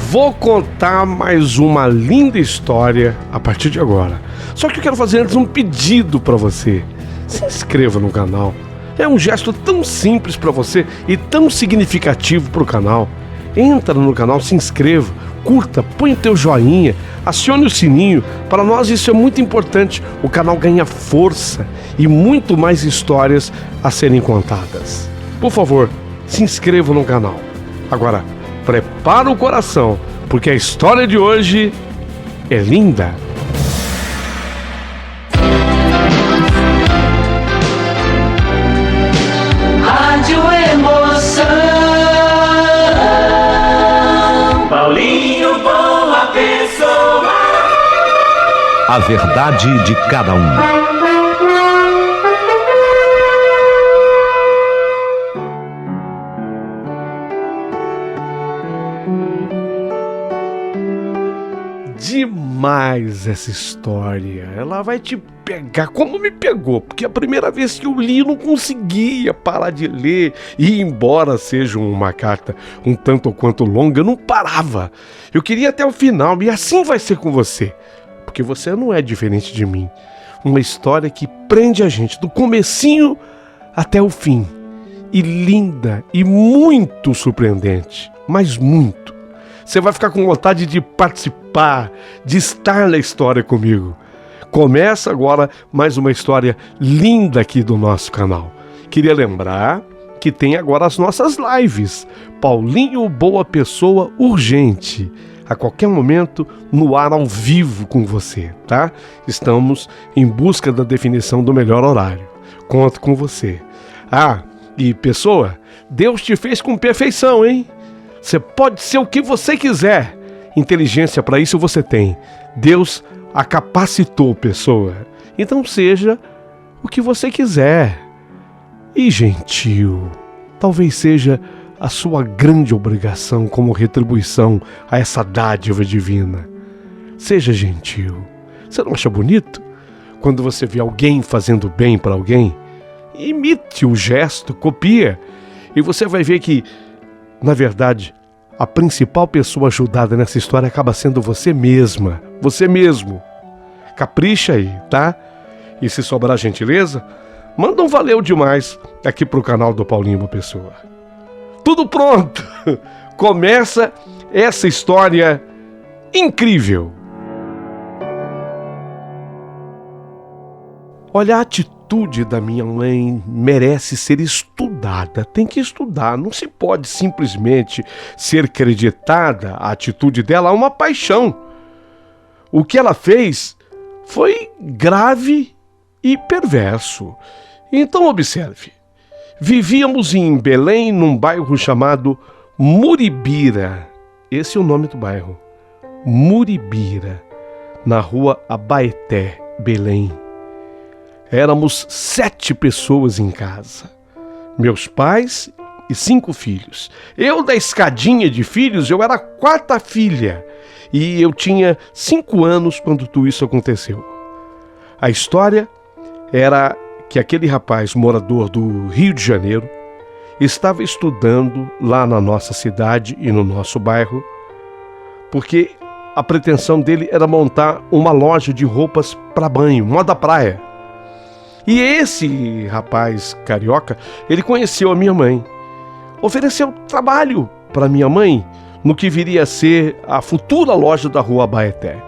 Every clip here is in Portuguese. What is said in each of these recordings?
Vou contar mais uma linda história a partir de agora. Só que eu quero fazer antes um pedido para você. Se inscreva no canal. É um gesto tão simples para você e tão significativo para o canal. Entra no canal, se inscreva, curta, põe o teu joinha, acione o sininho. Para nós isso é muito importante. O canal ganha força e muito mais histórias a serem contadas. Por favor, se inscreva no canal. Agora, prepara o coração, porque a história de hoje é linda. Rádio Emoção. Paulinho, boa pessoa. A verdade de cada um. Demais essa história. Ela vai te pegar como me pegou, porque a primeira vez que eu li eu não conseguia parar de ler, e embora seja uma carta um tanto ou quanto longa, eu não parava. Eu queria até o final, e assim vai ser com você, porque você não é diferente de mim. Uma história que prende a gente do comecinho até o fim, e linda e muito surpreendente, mas muito. Você vai ficar com vontade de participar, de estar na história comigo. Começa agora mais uma história linda aqui do nosso canal. Queria lembrar que tem agora as nossas lives. Paulinho Boa Pessoa Urgente. A qualquer momento, no ar ao vivo com você, tá? Estamos em busca da definição do melhor horário. Conto com você. Ah, e pessoa, Deus te fez com perfeição, hein? Você pode ser o que você quiser. Inteligência para isso você tem. Deus a capacitou, pessoa. Então seja o que você quiser. E gentil. Talvez seja a sua grande obrigação como retribuição a essa dádiva divina. Seja gentil. Você não acha bonito? Quando você vê alguém fazendo bem para alguém, imite o gesto, copia. E você vai ver que, na verdade, a principal pessoa ajudada nessa história acaba sendo você mesma, você mesmo. Capricha aí, tá? E se sobrar gentileza, manda um valeu demais aqui pro canal do Paulinho Boa Pessoa. Tudo pronto! Começa essa história incrível. Olha, a atitude da minha mãe merece ser estudada. Tem que estudar, não se pode simplesmente ser creditada a atitude dela a uma paixão. O que ela fez foi grave e perverso. Então observe. Vivíamos em Belém, num bairro chamado Muribira. Esse é o nome do bairro. Muribira, na rua Abaeté, Belém. Éramos 7 pessoas em casa. Meus pais e 5 filhos. Eu, da escadinha de filhos, eu era a 4ª filha. E eu tinha 5 anos quando tudo isso aconteceu. A história era que aquele rapaz, morador do Rio de Janeiro, estava estudando lá na nossa cidade e no nosso bairro, porque a pretensão dele era montar uma loja de roupas para banho, moda praia. E esse rapaz carioca, ele conheceu a minha mãe. Ofereceu trabalho para minha mãe no que viria a ser a futura loja da rua Abaeté.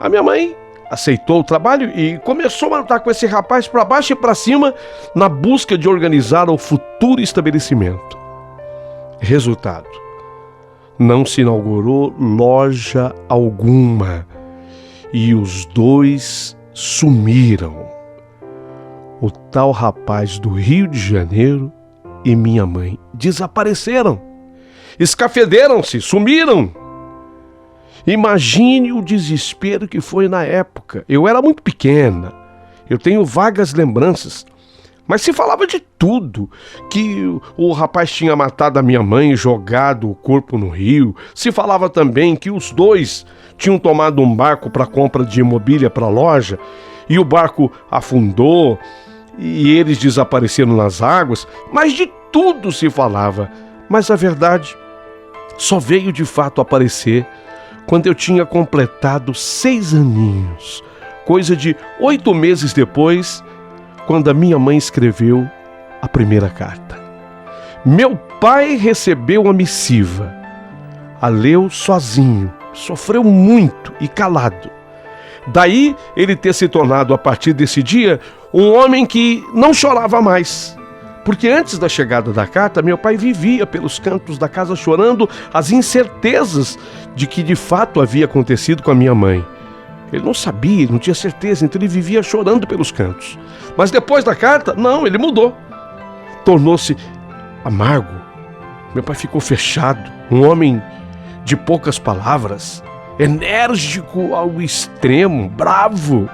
A minha mãe aceitou o trabalho e começou a andar com esse rapaz para baixo e para cima na busca de organizar o futuro estabelecimento. Resultado: não se inaugurou loja alguma e os dois sumiram. O tal rapaz do Rio de Janeiro e minha mãe desapareceram, escafederam-se, sumiram. Imagine o desespero que foi na época. Eu era muito pequena, eu tenho vagas lembranças, mas se falava de tudo, que o rapaz tinha matado a minha mãe e jogado o corpo no rio. Se falava também que os dois tinham tomado um barco para compra de mobília para a loja e o barco afundou e eles desapareceram nas águas. Mas de tudo se falava. Mas a verdade só veio de fato aparecer quando eu tinha completado 6 aninhos, coisa de 8 meses depois, quando a minha mãe escreveu a primeira carta. Meu pai recebeu a missiva, a leu sozinho, sofreu muito e calado. Daí ele ter se tornado, a partir desse dia, um homem que não chorava mais. Porque antes da chegada da carta, meu pai vivia pelos cantos da casa chorando as incertezas de que de fato havia acontecido com a minha mãe. Ele não sabia, não tinha certeza, então ele vivia chorando pelos cantos. Mas depois da carta, não, ele mudou. Tornou-se amargo. Meu pai ficou fechado, um homem de poucas palavras, enérgico ao extremo, bravo.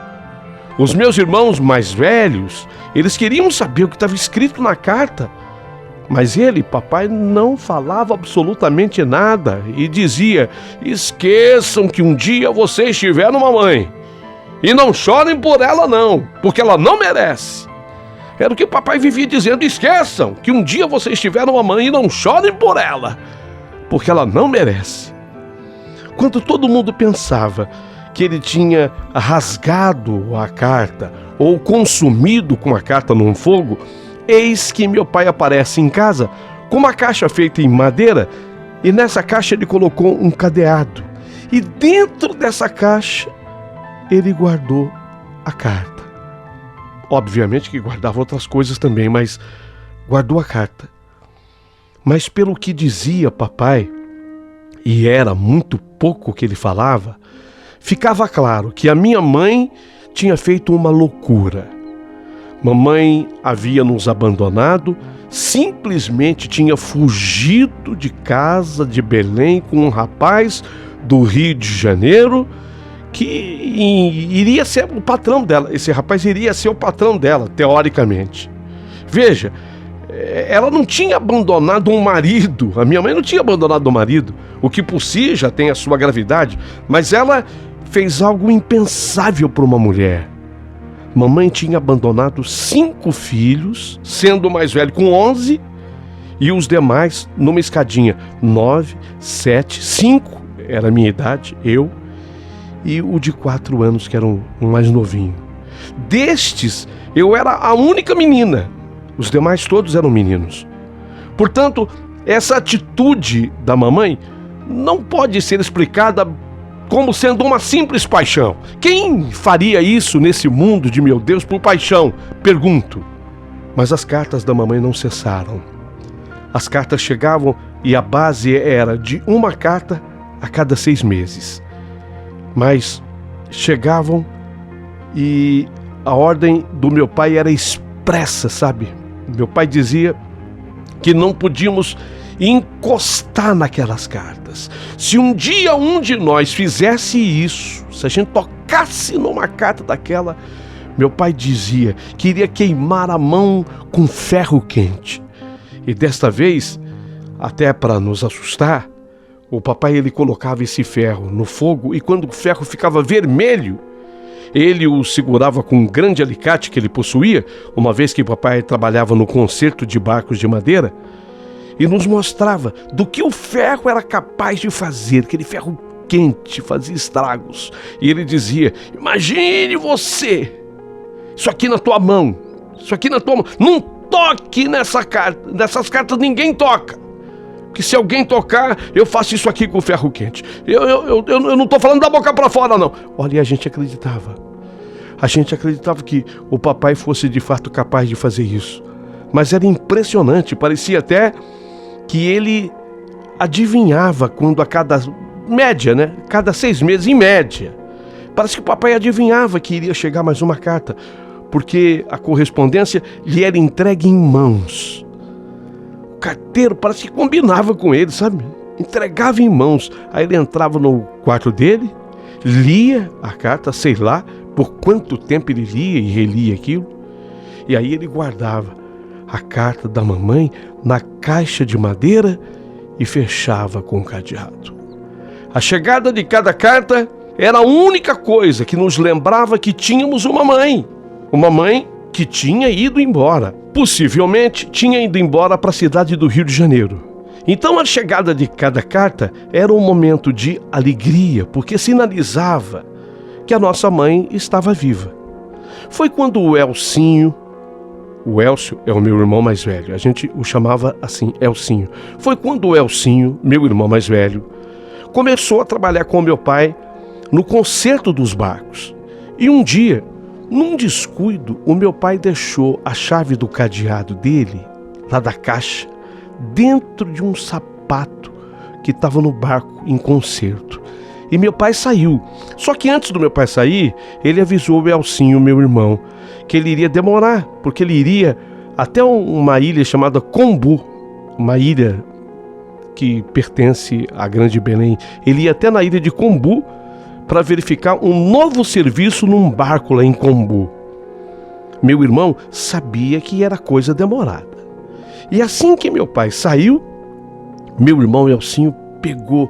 Os meus irmãos mais velhos, eles queriam saber o que estava escrito na carta, mas ele, papai, não falava absolutamente nada e dizia: esqueçam que um dia vocês tiveram uma mãe e não chorem por ela não, porque ela não merece. Era o que o papai vivia dizendo: esqueçam que um dia vocês tiveram uma mãe e não chorem por ela, porque ela não merece. Quando todo mundo pensava que ele tinha rasgado a carta ou consumido com a carta num fogo, eis que meu pai aparece em casa com uma caixa feita em madeira, e nessa caixa ele colocou um cadeado, e dentro dessa caixa ele guardou a carta. Obviamente que guardava outras coisas também, mas guardou a carta. Mas pelo que dizia papai, e era muito pouco que ele falava, ficava claro que a minha mãe tinha feito uma loucura. Mamãe havia nos abandonado, simplesmente tinha fugido de casa de Belém com um rapaz do Rio de Janeiro que iria ser o patrão dela. Esse rapaz iria ser o patrão dela, teoricamente. Veja, ela não tinha abandonado um marido, a minha mãe não tinha abandonado o marido, o que por si já tem a sua gravidade, mas ela fez algo impensável para uma mulher. Mamãe tinha abandonado 5 filhos, sendo o mais velho com 11, e os demais numa escadinha, 9, 7, 5, era a minha idade, eu, e o de 4 anos, que era o mais novinho. Destes, eu era a única menina, os demais todos eram meninos. Portanto, essa atitude da mamãe não pode ser explicada como sendo uma simples paixão. Quem faria isso nesse mundo de meu Deus por paixão? Pergunto. Mas as cartas da mamãe não cessaram. As cartas chegavam e a base era de uma carta a cada 6 meses. Mas chegavam e a ordem do meu pai era expressa, sabe? Meu pai dizia que não podíamos encostar naquelas cartas. Se um dia um de nós fizesse isso, se a gente tocasse numa carta daquela, meu pai dizia que iria queimar a mão com ferro quente. E desta vez, até para nos assustar, o papai ele colocava esse ferro no fogo, e quando o ferro ficava vermelho, ele o segurava com um grande alicate que ele possuía, uma vez que o papai trabalhava no conserto de barcos de madeira, e nos mostrava do que o ferro era capaz de fazer. Aquele ferro quente fazia estragos. E ele dizia: imagine você, isso aqui na tua mão, isso aqui na tua mão, não toque nessas cartas ninguém toca, que se alguém tocar, eu faço isso aqui com o ferro quente. Eu não estou falando da boca para fora, não. Olha, e a gente acreditava. A gente acreditava que o papai fosse de fato capaz de fazer isso. Mas era impressionante, parecia até que ele adivinhava quando a cada média, né? Cada 6 meses, em média. Parece que o papai adivinhava que iria chegar mais uma carta, porque a correspondência lhe era entregue em mãos. O carteiro parece que combinava com ele, sabe? Entregava em mãos. Aí ele entrava no quarto dele, lia a carta, sei lá por quanto tempo ele lia e relia aquilo, e aí ele guardava a carta da mamãe na caixa de madeira e fechava com um cadeado. A chegada de cada carta era a única coisa que nos lembrava que tínhamos uma mãe que tinha ido embora. Possivelmente tinha ido embora para a cidade do Rio de Janeiro. Então a chegada de cada carta era um momento de alegria, porque sinalizava que a nossa mãe estava viva. Foi quando o Elcio é o meu irmão mais velho, a gente o chamava assim, Elcinho. Foi quando o Elcinho, meu irmão mais velho, começou a trabalhar com meu pai no conserto dos barcos. E um dia, num descuido, o meu pai deixou a chave do cadeado dele, lá da caixa, dentro de um sapato que estava no barco em conserto. E meu pai saiu. Só que antes do meu pai sair, ele avisou o Elcinho, meu irmão, que ele iria demorar, porque ele iria até uma ilha chamada Combu, uma ilha que pertence à Grande Belém. Ele ia até na ilha de Combu para verificar um novo serviço num barco lá em Combu. Meu irmão sabia que era coisa demorada. E assim que meu pai saiu, meu irmão Elcinho pegou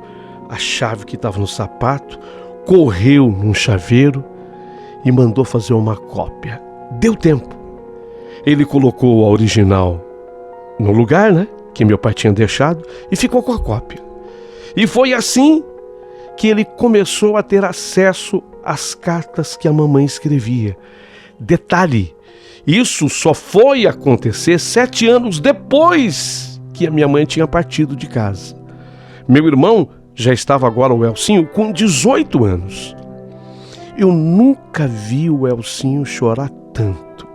a chave que estava no sapato, correu num chaveiro e mandou fazer uma cópia. Deu tempo. Ele colocou a original no lugar, né, que meu pai tinha deixado, e ficou com a cópia. E foi assim que ele começou a ter acesso às cartas que a mamãe escrevia. Detalhe, isso só foi acontecer 7 anos depois que a minha mãe tinha partido de casa. Meu irmão já estava agora, o Elcinho, com 18 anos. Eu nunca vi o Elcinho chorar tanto.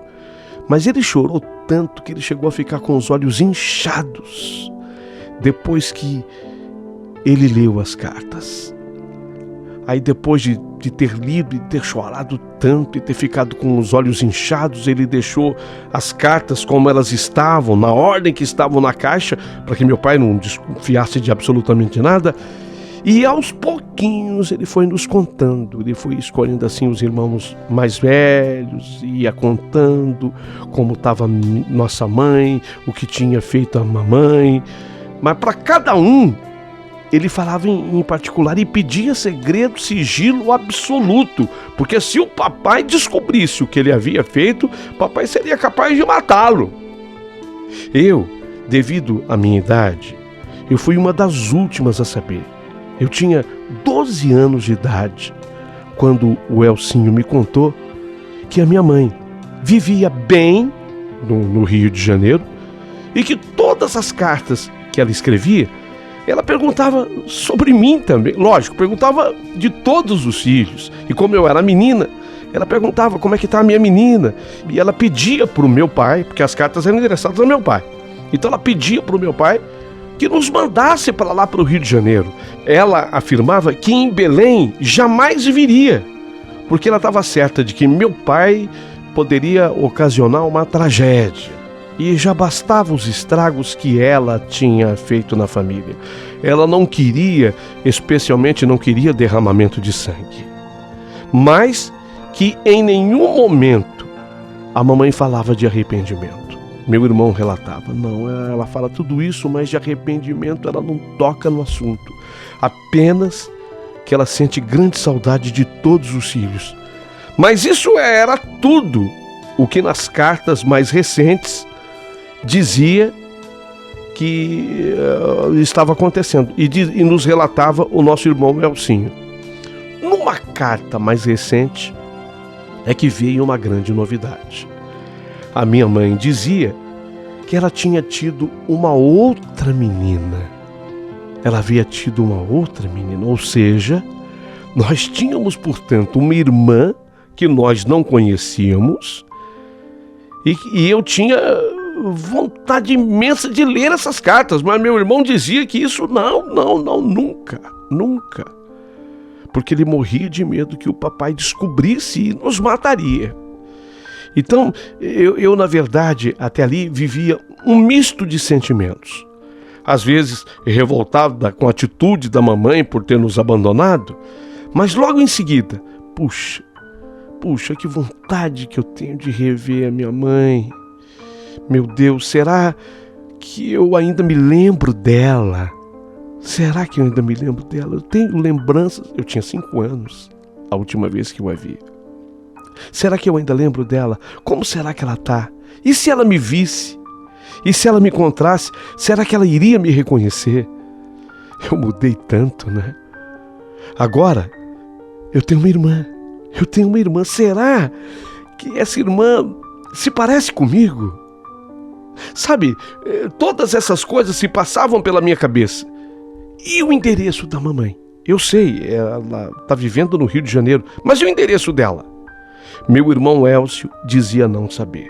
Mas ele chorou tanto que ele chegou a ficar com os olhos inchados depois que ele leu as cartas. Aí depois de ter lido e ter chorado tanto e ter ficado com os olhos inchados, ele deixou as cartas como elas estavam, na ordem que estavam na caixa, para que meu pai não desconfiasse de absolutamente nada. E aos pouquinhos ele foi nos contando, ele foi escolhendo assim os irmãos mais velhos, ia contando como estava nossa mãe, o que tinha feito a mamãe. Mas para cada um, ele falava em particular e pedia segredo, sigilo absoluto, porque se o papai descobrisse o que ele havia feito, papai seria capaz de matá-lo. Eu, devido à minha idade, eu fui uma das últimas a saber. Eu tinha 12 anos de idade quando o Elcinho me contou que a minha mãe vivia bem no Rio de Janeiro e que todas as cartas que ela escrevia, ela perguntava sobre mim também. Lógico, perguntava de todos os filhos. E como eu era menina, ela perguntava como é que está a minha menina. E ela pedia para o meu pai, porque as cartas eram endereçadas ao meu pai. Então ela pedia para o meu pai que nos mandasse para lá para o Rio de Janeiro. Ela afirmava que em Belém jamais viria, porque ela estava certa de que meu pai poderia ocasionar uma tragédia. E já bastava os estragos que ela tinha feito na família. Ela não queria, especialmente não queria derramamento de sangue. Mas que em nenhum momento a mamãe falava de arrependimento. Meu irmão relatava, não, ela fala tudo isso, mas de arrependimento ela não toca no assunto. Apenas que ela sente grande saudade de todos os filhos. Mas isso era tudo o que nas cartas mais recentes dizia que estava acontecendo. E nos relatava o nosso irmão Elcinho. Numa carta mais recente é que veio uma grande novidade. A minha mãe dizia que ela tinha tido uma outra menina. Ela havia tido uma outra menina, ou seja, nós tínhamos, portanto, uma irmã que nós não conhecíamos e eu tinha vontade imensa de ler essas cartas, mas meu irmão dizia que isso nunca. Porque ele morria de medo que o papai descobrisse e nos mataria. Então, eu na verdade, até ali vivia um misto de sentimentos. Às vezes, revoltada com a atitude da mamãe por ter nos abandonado, mas logo em seguida, puxa, que vontade que eu tenho de rever a minha mãe. Meu Deus, será que eu ainda me lembro dela? Será que eu ainda me lembro dela? Eu tenho lembranças, eu tinha 5 anos a última vez que eu a vi. Será que eu ainda lembro dela? Como será que ela está? E se ela me visse? E se ela me encontrasse, será que ela iria me reconhecer? Eu mudei tanto, né? Agora, eu tenho uma irmã. Será que essa irmã se parece comigo? Sabe, todas essas coisas se passavam pela minha cabeça. E o endereço da mamãe? Eu sei, ela está vivendo no Rio de Janeiro, mas e o endereço dela? Meu irmão Elcio dizia não saber.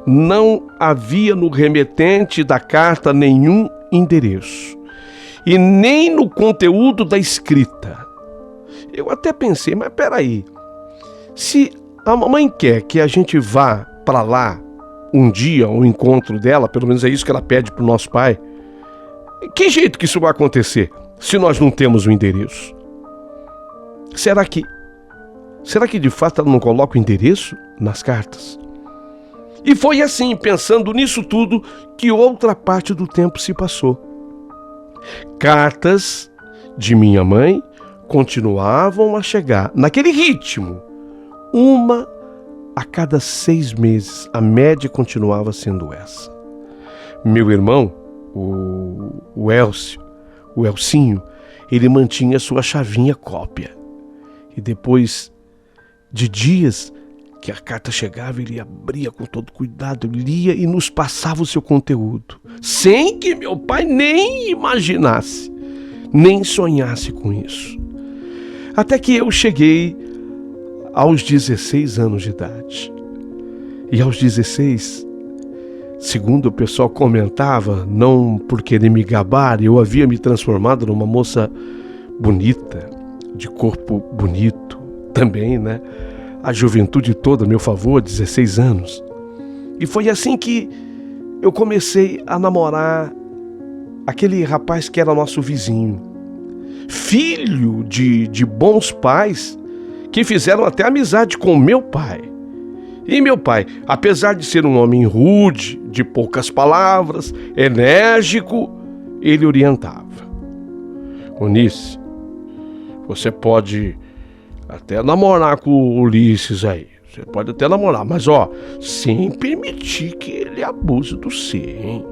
Não havia no remetente da carta nenhum endereço. E nem no conteúdo da escrita. Eu até pensei, mas peraí, se a mamãe quer que a gente vá para lá um dia, ao encontro dela, pelo menos é isso que ela pede para o nosso pai, que jeito que isso vai acontecer se nós não temos o endereço? Será que de fato ela não coloca o endereço nas cartas? E foi assim, pensando nisso tudo, que outra parte do tempo se passou. Cartas de minha mãe continuavam a chegar naquele ritmo, uma a cada 6 meses. A média continuava sendo essa. Meu irmão, o Elcinho, ele mantinha sua chavinha cópia. E depois de dias que a carta chegava, ele abria com todo cuidado, lia e nos passava o seu conteúdo, sem que meu pai nem imaginasse, nem sonhasse com isso. Até que eu cheguei aos 16 anos de idade. E aos 16, segundo o pessoal comentava, não por querer me gabar, eu havia me transformado numa moça bonita, de corpo bonito também, né? A juventude toda a meu favor, 16 anos. E foi assim que eu comecei a namorar aquele rapaz que era nosso vizinho. Filho de bons pais que fizeram até amizade com meu pai. E meu pai, apesar de ser um homem rude, de poucas palavras, enérgico, ele orientava. Eunice, você pode até namorar com o Ulisses aí. Você pode até namorar, mas sem permitir que ele abuse do você, hein?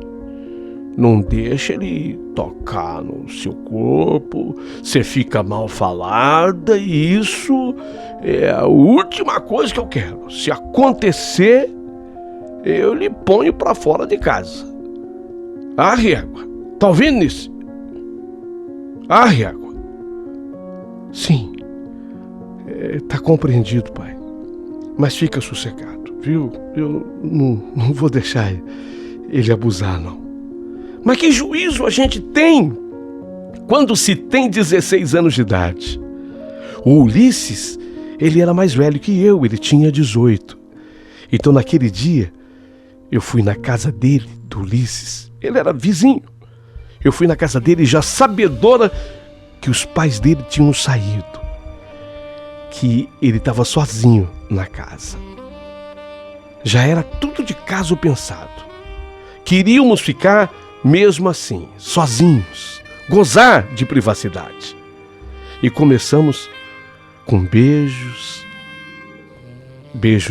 Não deixa ele tocar no seu corpo, você fica mal falada e isso é a última coisa que eu quero. Se acontecer, eu lhe ponho pra fora de casa. Ah, régua, tá ouvindo isso? Ah, régua. Sim, tá compreendido, pai. Mas fica sossegado, viu? Eu não vou deixar ele abusar, não. Mas que juízo a gente tem quando se tem 16 anos de idade? O Ulisses, ele era mais velho que eu, ele tinha 18. Então naquele dia, eu fui na casa dele, do Ulisses, ele era vizinho. Eu fui na casa dele já sabedora que os pais dele tinham saído, que ele estava sozinho na casa. Já era tudo de caso pensado. Queríamos ficar mesmo assim, sozinhos, gozar de privacidade. E começamos com beijos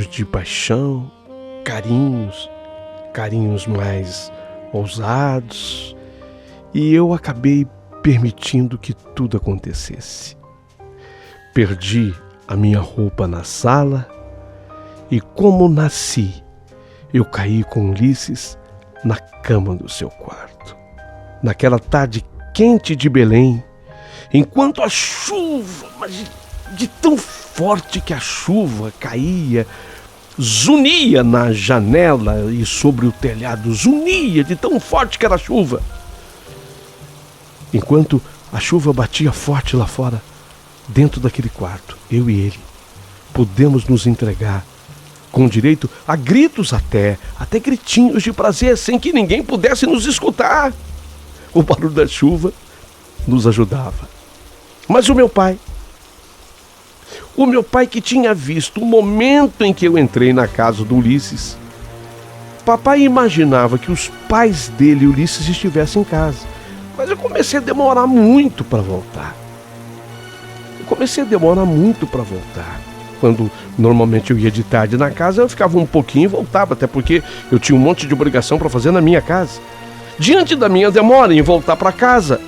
de paixão, carinhos mais ousados. E eu acabei permitindo que tudo acontecesse. Perdi a minha roupa na sala e, como nasci, eu caí com Ulisses na cama do seu quarto. Naquela tarde quente de Belém, enquanto a chuva, mas de tão forte que a chuva caía, zunia na janela e sobre o telhado, zunia de tão forte que era a chuva. Enquanto a chuva batia forte lá fora, dentro daquele quarto, eu e ele pudemos nos entregar com direito a gritos até gritinhos de prazer, sem que ninguém pudesse nos escutar. O barulho da chuva nos ajudava. Mas o meu pai que tinha visto o momento em que eu entrei na casa do Ulisses, papai imaginava que os pais dele e Ulisses estivessem em casa. Mas eu comecei a demorar muito para voltar. Quando normalmente eu ia de tarde na casa, eu ficava um pouquinho e voltava, até porque eu tinha um monte de obrigação para fazer na minha casa. Diante da minha demora em voltar para casa,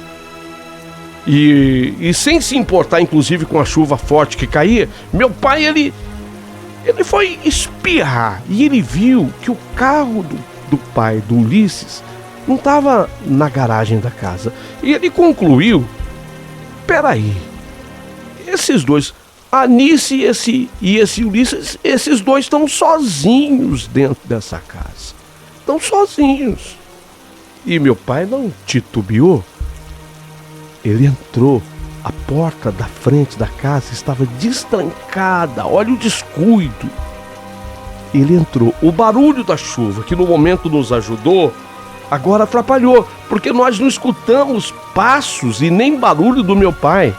e sem se importar, inclusive, com a chuva forte que caía, meu pai, ele foi espirrar e ele viu que o carro do pai, do Ulisses, não estava na garagem da casa. E ele concluiu: peraí, esses dois, a Nice e esse Ulisses, esses dois estão sozinhos dentro dessa casa. Estão sozinhos. E meu pai não titubeou. Ele entrou. A porta da frente da casa estava destrancada. Olha o descuido. Ele entrou. O barulho da chuva, que no momento nos ajudou, agora atrapalhou, porque nós não escutamos passos e nem barulho do meu pai.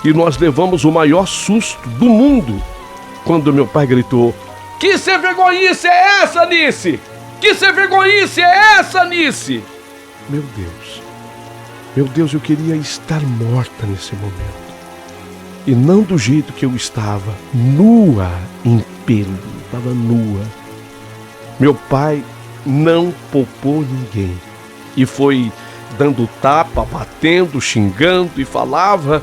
E nós levamos o maior susto do mundo quando meu pai gritou: que sem vergonhice é essa, Nice? Que sem vergonhice é essa, Nice? Meu Deus, eu queria estar morta nesse momento. E não do jeito que eu estava, nua em pelo, estava nua. Meu pai não poupou ninguém. E foi dando tapa, batendo, xingando e falava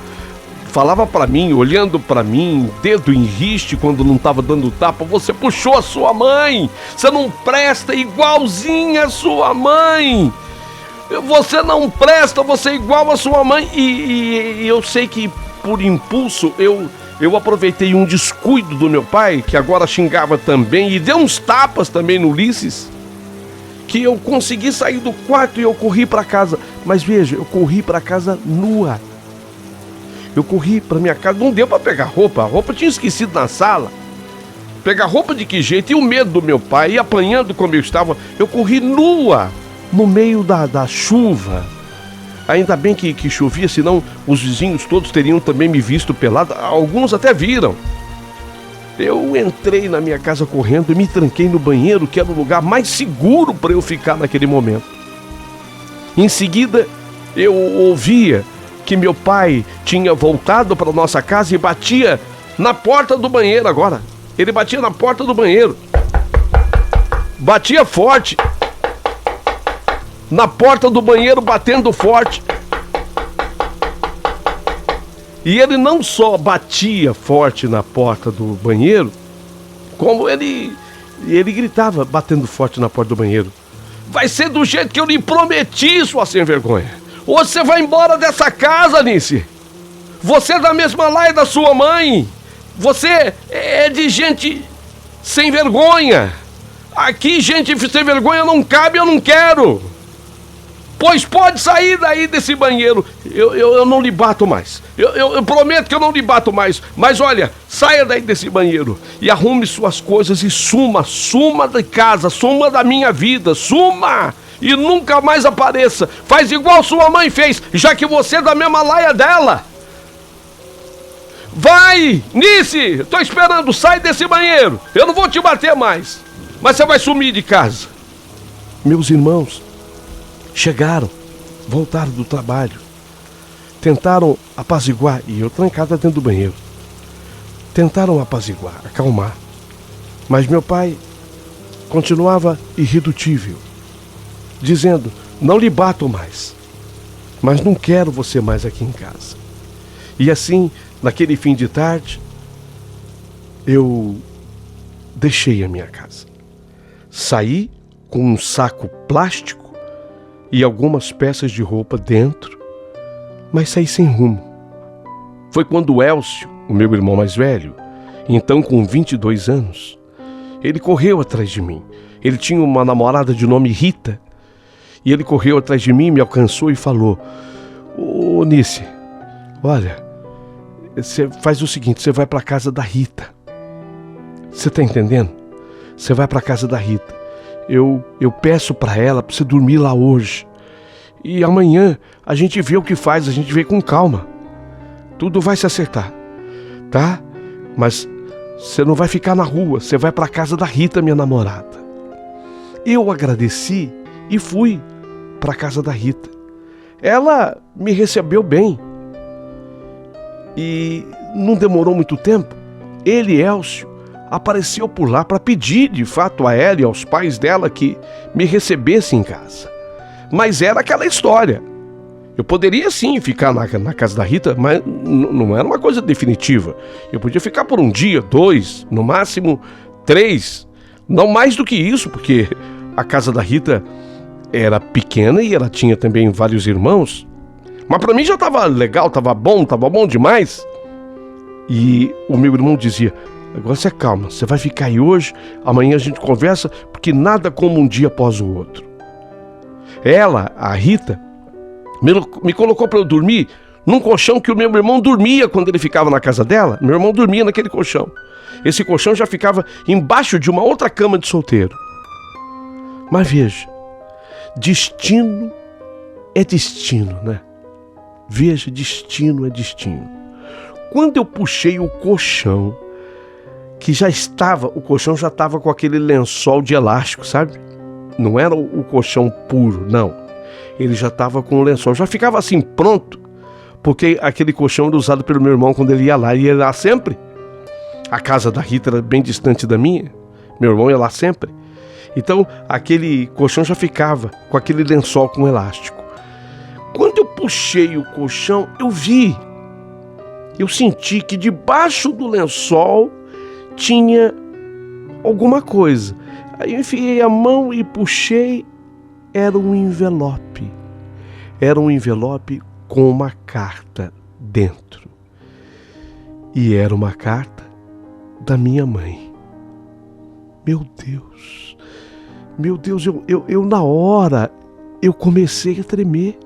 para mim, olhando para mim, dedo em riste quando não estava dando tapa: você puxou a sua mãe, você não presta, igualzinha a sua mãe. Você não presta, você é igual a sua mãe. E eu sei que por impulso eu aproveitei um descuido do meu pai, que agora xingava também, e deu uns tapas também no Ulisses, que eu consegui sair do quarto e eu corri para casa. Mas veja, eu corri para casa nua. Eu corri para minha casa, não deu para pegar roupa, a roupa tinha esquecido na sala. Pegar roupa de que jeito? E o medo do meu pai, e apanhando como eu estava, eu corri nua no meio da chuva. Ainda bem que chovia, senão os vizinhos todos teriam também me visto pelado. Alguns até viram. Eu entrei na minha casa correndo e me tranquei no banheiro, que era o lugar mais seguro para eu ficar naquele momento. Em seguida, eu ouvia que meu pai tinha voltado para nossa casa e batia na porta do banheiro agora. Ele batia na porta do banheiro. Batia forte. Na porta do banheiro, batendo forte. E ele não só batia forte na porta do banheiro, como ele gritava, batendo forte na porta do banheiro: vai ser do jeito que eu lhe prometi, sua sem vergonha. Hoje você vai embora dessa casa, Nice. Você é da mesma laia da sua mãe. Você é de gente sem vergonha. Aqui, gente sem vergonha não cabe, eu não quero. Pois pode sair daí desse banheiro. Eu não lhe bato mais. Eu prometo que eu não lhe bato mais. Mas olha, saia daí desse banheiro e arrume suas coisas e suma de casa, suma da minha vida, suma! E nunca mais apareça. Faz igual sua mãe fez, já que você é da mesma laia dela. Vai, Nice, tô esperando, sai desse banheiro. Eu não vou te bater mais, mas você vai sumir de casa. Meus irmãos chegaram, voltaram do trabalho, tentaram apaziguar, e eu trancada dentro do banheiro. Tentaram apaziguar, acalmar, mas meu pai continuava irredutível, dizendo: não lhe bato mais, mas não quero você mais aqui em casa. E assim, naquele fim de tarde, eu deixei a minha casa. Saí com um saco plástico e algumas peças de roupa dentro, mas saí sem rumo. Foi quando o Elcio, o meu irmão mais velho, então com 22 anos, ele correu atrás de mim. Ele tinha uma namorada de nome Rita, e ele correu atrás de mim, me alcançou e falou: ô Nice, olha, você faz o seguinte, você vai para casa da Rita. Você tá entendendo? Você vai para casa da Rita. Eu peço para ela para você dormir lá hoje. E amanhã a gente vê o que faz, a gente vê com calma. Tudo vai se acertar, tá? Mas você não vai ficar na rua, você vai para casa da Rita, minha namorada. Eu agradeci e fui para casa da Rita. Ela me recebeu bem. E não demorou muito tempo, ele, Elcio, apareceu por lá para pedir, de fato, a ela e aos pais dela que me recebessem em casa. Mas era aquela história. Eu poderia sim ficar na casa da Rita, mas não era uma coisa definitiva. Eu podia ficar por um dia, 2, no máximo 3. Não mais do que isso, porque a casa da Rita era pequena e ela tinha também vários irmãos. Mas para mim já estava legal, estava bom demais. E o meu irmão dizia: agora você calma, você vai ficar aí hoje, amanhã a gente conversa, porque nada como um dia após o outro. Ela, a Rita, me colocou para eu dormir num colchão que o meu irmão dormia quando ele ficava na casa dela. Meu irmão dormia naquele colchão. Esse colchão já ficava embaixo de uma outra cama de solteiro. Mas veja, destino é destino, né? Veja, destino é destino. Quando eu puxei o colchão, o colchão já estava com aquele lençol de elástico, sabe? Não era o colchão puro, não. Ele já estava com o lençol, já ficava assim pronto, porque aquele colchão era usado pelo meu irmão quando ele ia lá, e ia lá sempre. A casa da Rita era bem distante da minha, meu irmão ia lá sempre. Então aquele colchão já ficava com aquele lençol com elástico. Quando eu puxei o colchão, eu senti que debaixo do lençol tinha alguma coisa. Aí eu enfiei a mão e puxei. Era um envelope. Era um envelope com uma carta dentro. E era uma carta da minha mãe. Meu Deus, eu na hora, eu comecei a tremer.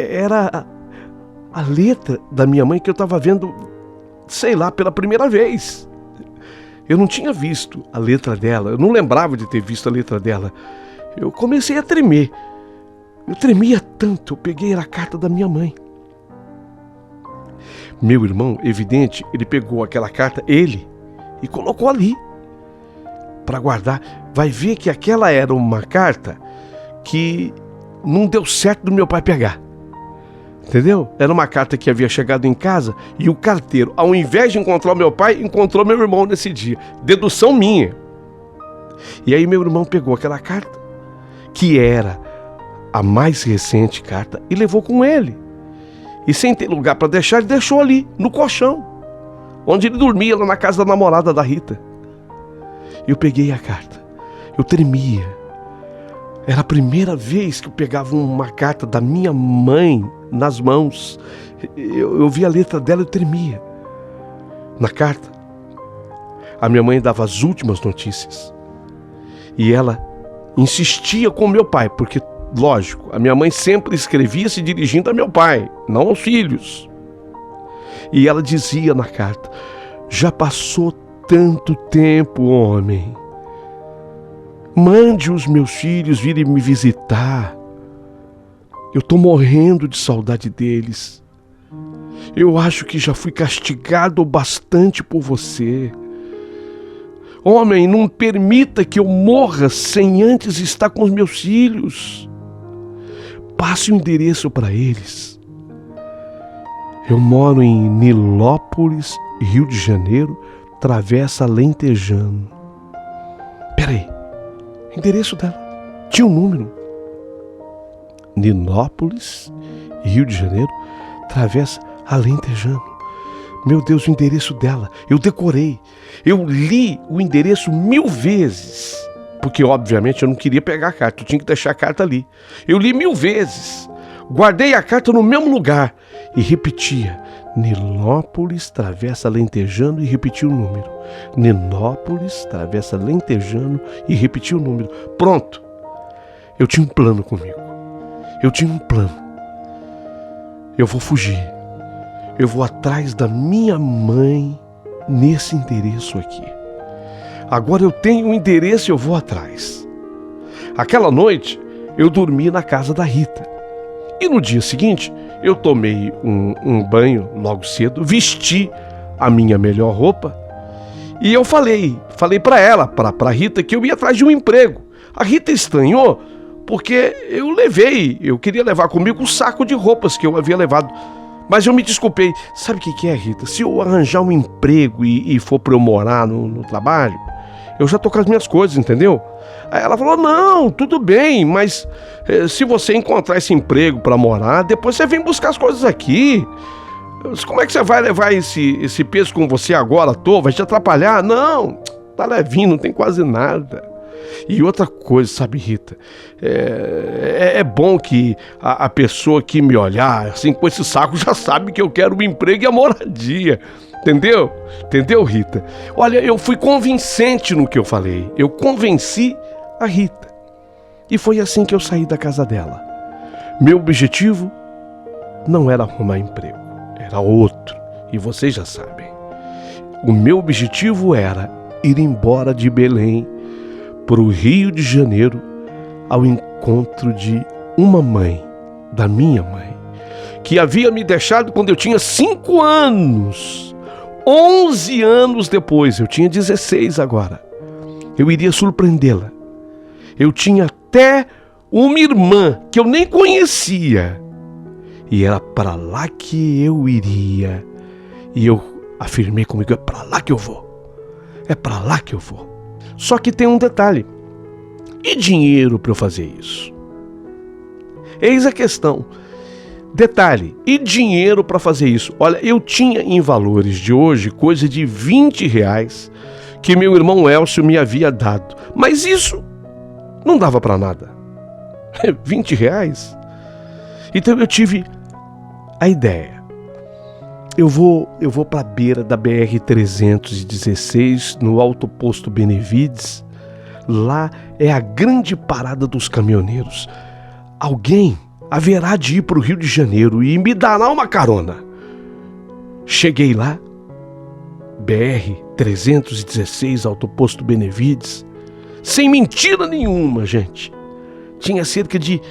Era a letra da minha mãe que eu estava vendo, sei lá, pela primeira vez. Eu não tinha visto a letra dela, eu não lembrava de ter visto a letra dela. Eu comecei a tremer. Eu tremia tanto, eu peguei a carta da minha mãe. Meu irmão, evidente, ele pegou aquela carta, e colocou ali para guardar. Vai ver que aquela era uma carta que não deu certo do meu pai pegar. Entendeu? Era uma carta que havia chegado em casa e o carteiro, ao invés de encontrar o meu pai, encontrou meu irmão nesse dia. Dedução minha. E aí meu irmão pegou aquela carta, que era a mais recente carta, e levou com ele. E sem ter lugar para deixar, ele deixou ali, no colchão, onde ele dormia, lá na casa da namorada da Rita. Eu peguei a carta. Eu tremia. Era a primeira vez que eu pegava uma carta da minha mãe nas mãos. Eu via a letra dela e eu tremia. Na carta, a minha mãe dava as últimas notícias. E ela insistia com o meu pai, porque, lógico, a minha mãe sempre escrevia se dirigindo a meu pai, não aos filhos. E ela dizia na carta: já passou tanto tempo, homem. Mande os meus filhos virem me visitar. Eu estou morrendo de saudade deles. Eu acho que já fui castigado bastante por você. Homem, não permita que eu morra sem antes estar com os meus filhos. Passe o endereço para eles. Eu moro em Nilópolis, Rio de Janeiro, Travessa Lentejano. Peraí, endereço dela tinha um número. Nilópolis, Rio de Janeiro, Travessa Lentejano. Meu Deus, o endereço dela, eu decorei. Eu li o endereço 1000 vezes, porque obviamente eu não queria pegar a carta, eu tinha que deixar a carta ali. Eu li 1000 vezes, guardei a carta no mesmo lugar e repetia: Nilópolis, Travessa Lentejano, e repetia o número. Nilópolis, Travessa Lentejano, e repetia o número. Pronto, eu tinha um plano comigo. Eu tinha um plano. Eu vou fugir. Eu vou atrás da minha mãe nesse endereço aqui. Agora eu tenho um endereço e eu vou atrás. Aquela noite eu dormi na casa da Rita. E no dia seguinte eu tomei um banho logo cedo, vesti a minha melhor roupa e eu falei para ela, para a Rita, que eu ia atrás de um emprego. A Rita estranhou porque eu queria levar comigo um saco de roupas que eu havia levado. Mas eu me desculpei. Sabe o que é, Rita? Se eu arranjar um emprego e for para eu morar no trabalho, eu já tô com as minhas coisas, entendeu? Aí ela falou, não, tudo bem, mas se você encontrar esse emprego para morar, depois você vem buscar as coisas aqui. Como é que você vai levar esse peso com você agora à toa? Vai te atrapalhar? Não, tá levinho, não tem quase nada. E outra coisa, sabe, Rita, é bom que a pessoa que me olhar assim com esse saco já sabe que eu quero o emprego e a moradia, entendeu? Entendeu, Rita? Olha, eu fui convincente no que eu falei, eu convenci a Rita, e foi assim que eu saí da casa dela. Meu objetivo não era arrumar emprego, era outro, e vocês já sabem. O meu objetivo era ir embora de Belém para o Rio de Janeiro ao encontro de uma mãe, da minha mãe, que havia me deixado quando eu tinha 5 anos. 11 anos depois, eu tinha 16 agora. Eu iria surpreendê-la. Eu tinha até uma irmã que eu nem conhecia. E era para lá que eu iria. E eu afirmei comigo, é para lá que eu vou. É para lá que eu vou. Só que tem um detalhe. E dinheiro para eu fazer isso? Eis a questão. Detalhe, e dinheiro para fazer isso? Olha, eu tinha em valores de hoje coisa de R$20 que meu irmão Elcio me havia dado. Mas isso não dava para nada. R$20? Então eu tive a ideia. Eu vou para a beira da BR-316, no Alto Posto Benevides. Lá é a grande parada dos caminhoneiros. Alguém haverá de ir para o Rio de Janeiro e me dará uma carona. Cheguei lá, BR-316, Alto Posto Benevides. Sem mentira nenhuma, gente. Tinha cerca de,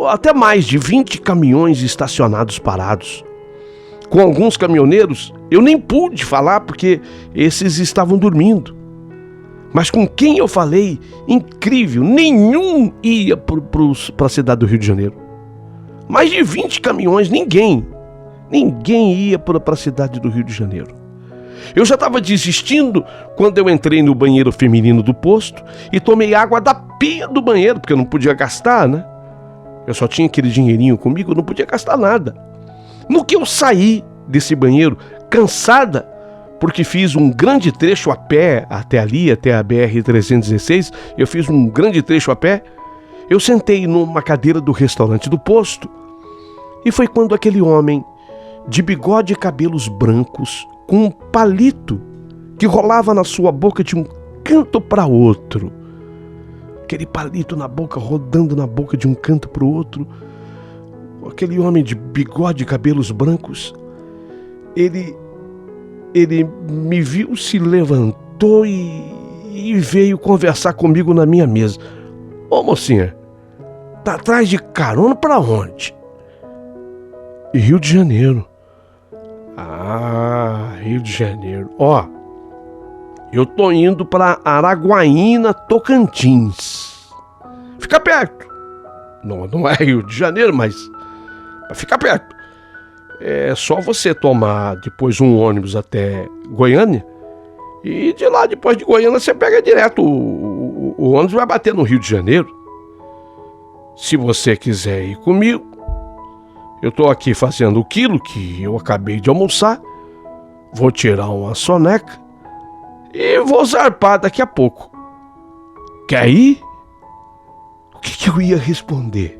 até mais de 20 caminhões estacionados parados. Com alguns caminhoneiros, eu nem pude falar porque esses estavam dormindo. Mas com quem eu falei, incrível, nenhum ia para a cidade do Rio de Janeiro. Mais de 20 caminhões, ninguém ia para a cidade do Rio de Janeiro. Eu já estava desistindo quando eu entrei no banheiro feminino do posto e tomei água da pia do banheiro, porque eu não podia gastar, né? Eu só tinha aquele dinheirinho comigo, eu não podia gastar nada. No que eu saí desse banheiro, cansada, porque fiz um grande trecho a pé até ali, até a BR-316, eu fiz um grande trecho a pé, eu sentei numa cadeira do restaurante do posto, e foi quando aquele homem, de bigode e cabelos brancos, com um palito que rolava na sua boca de um canto para outro, aquele palito na boca, rodando na boca de um canto para o outro, aquele homem de bigode e cabelos brancos, ele me viu, se levantou e veio conversar comigo na minha mesa. Ô mocinha, tá atrás de carona pra onde? Rio de Janeiro. Ah, Rio de Janeiro. Ó, eu tô indo pra Araguaína, Tocantins. Fica perto. Não é Rio de Janeiro, mas fica perto. É só você tomar depois um ônibus até Goiânia e de lá, depois de Goiânia, você pega direto. O ônibus vai bater no Rio de Janeiro. Se você quiser ir comigo, eu tô aqui fazendo o quilo que eu acabei de almoçar, vou tirar uma soneca e vou zarpar daqui a pouco. Quer ir? O que eu ia responder?